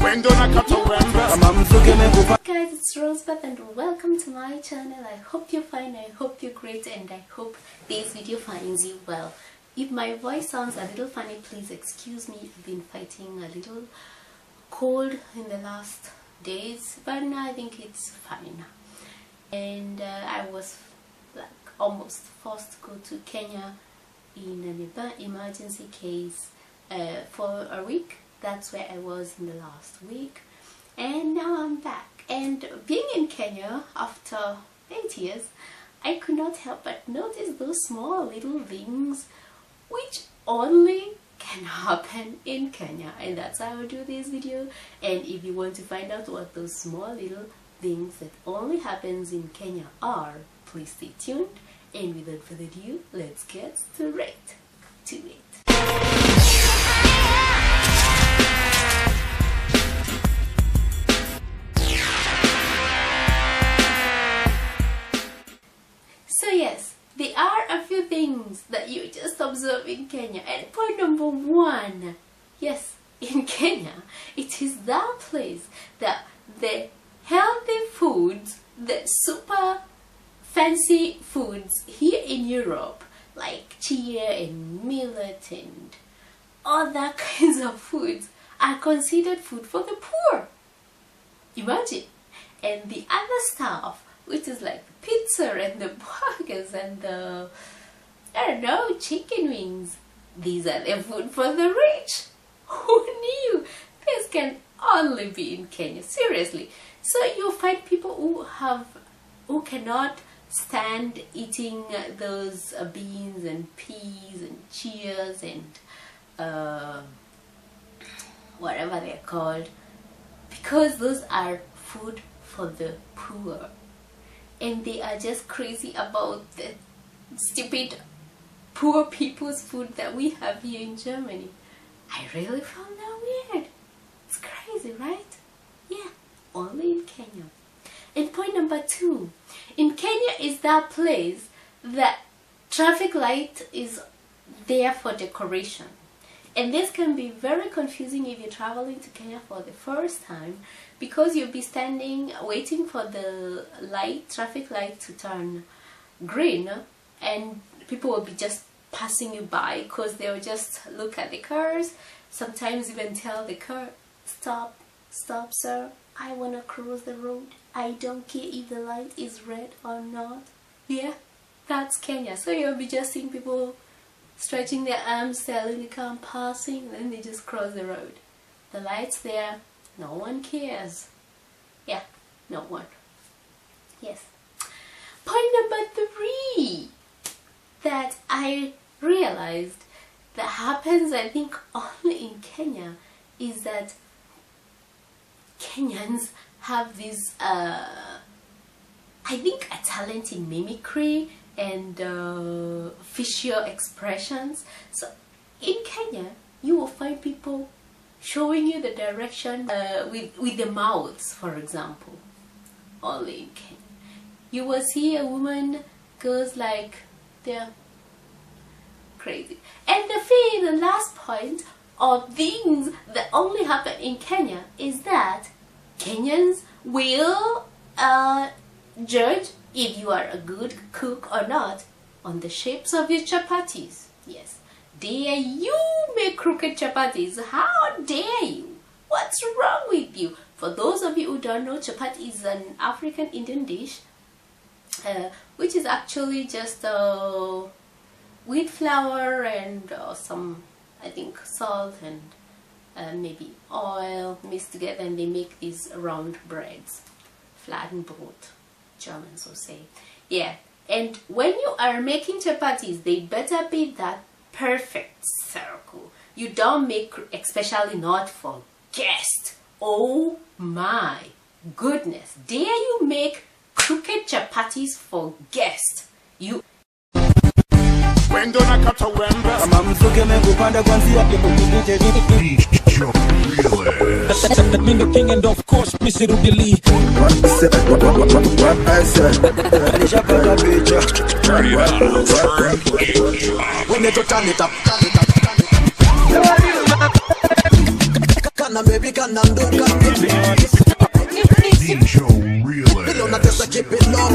Guys, it's Rosebeth and welcome to my channel. I hope you're fine, I hope you're great, and I hope this video finds you well. If my voice sounds a little funny, please excuse me. I've been fighting a little cold in the last days, but now I think it's fine. And I was like almost forced to go to Kenya in an emergency case for a week. That's where I was in the last week, and now I'm back. And being in Kenya after 8 years, I could not help but notice those small little things which only can happen in Kenya, and that's why I will do this video. And if you want to find out what those small little things that only happens in Kenya are, please stay tuned. And without further ado, let's get straight to it. So yes, there are a few things that you just observe in Kenya. And point number one, yes, in Kenya, it is that place that the healthy foods, the super fancy foods here in Europe, like chia and millet and other kinds of foods, are considered food for the poor. Imagine. And the other stuff, which is like the pizza and the burgers and the, I don't know, chicken wings, these are the food for the rich. Who knew? This can only be in Kenya, seriously. So you'll find people who cannot stand eating those beans and peas and chias and whatever they're called, because those are food for the poor. And they are just crazy about the stupid poor people's food that we have here in Germany. I really found that weird. It's crazy, right? Yeah, only in Kenya. And point number two, in Kenya is that place that traffic light is there for decoration. And this can be very confusing if you're traveling to Kenya for the first time, because you'll be standing waiting for the traffic light to turn green, and people will be just passing you by because they'll just look at the cars, sometimes even tell the car, stop sir, I want to cross the road, I don't care if the light is red or not. Yeah, that's Kenya. So you'll be just seeing people stretching their arms, telling the car passing, and then they just cross the road. The light's there, no one cares. Yeah, no one. Yes. Point number three that I realized that happens, I think, only in Kenya, is that Kenyans have this, I think, a talent in mimicry and facial expressions. So in Kenya, you will find people showing you the direction with the mouths, for example. Only in Kenya. You will see a woman goes like, they're crazy. And the last point of things that only happen in Kenya is that Kenyans will judge if you are a good cook or not on the shapes of your chapatis. Yes. Dare you make crooked chapatis? How dare you? What's wrong with you? For those of you who don't know, chapati is an African Indian dish, which is actually just wheat flour and some, I think, salt and maybe oil mixed together, and they make these round breads, Fladenbrot, Germans will say. Yeah, and when you are making chapatis, they better be that perfect circle. You don't make, especially not for guests. Oh my goodness, dare you make crooked chapatis for guests? You the king, and of course Mr. Rubili. When they turn it up, kana baby kana nduka DJ Realist. Bilo na tesa keep it low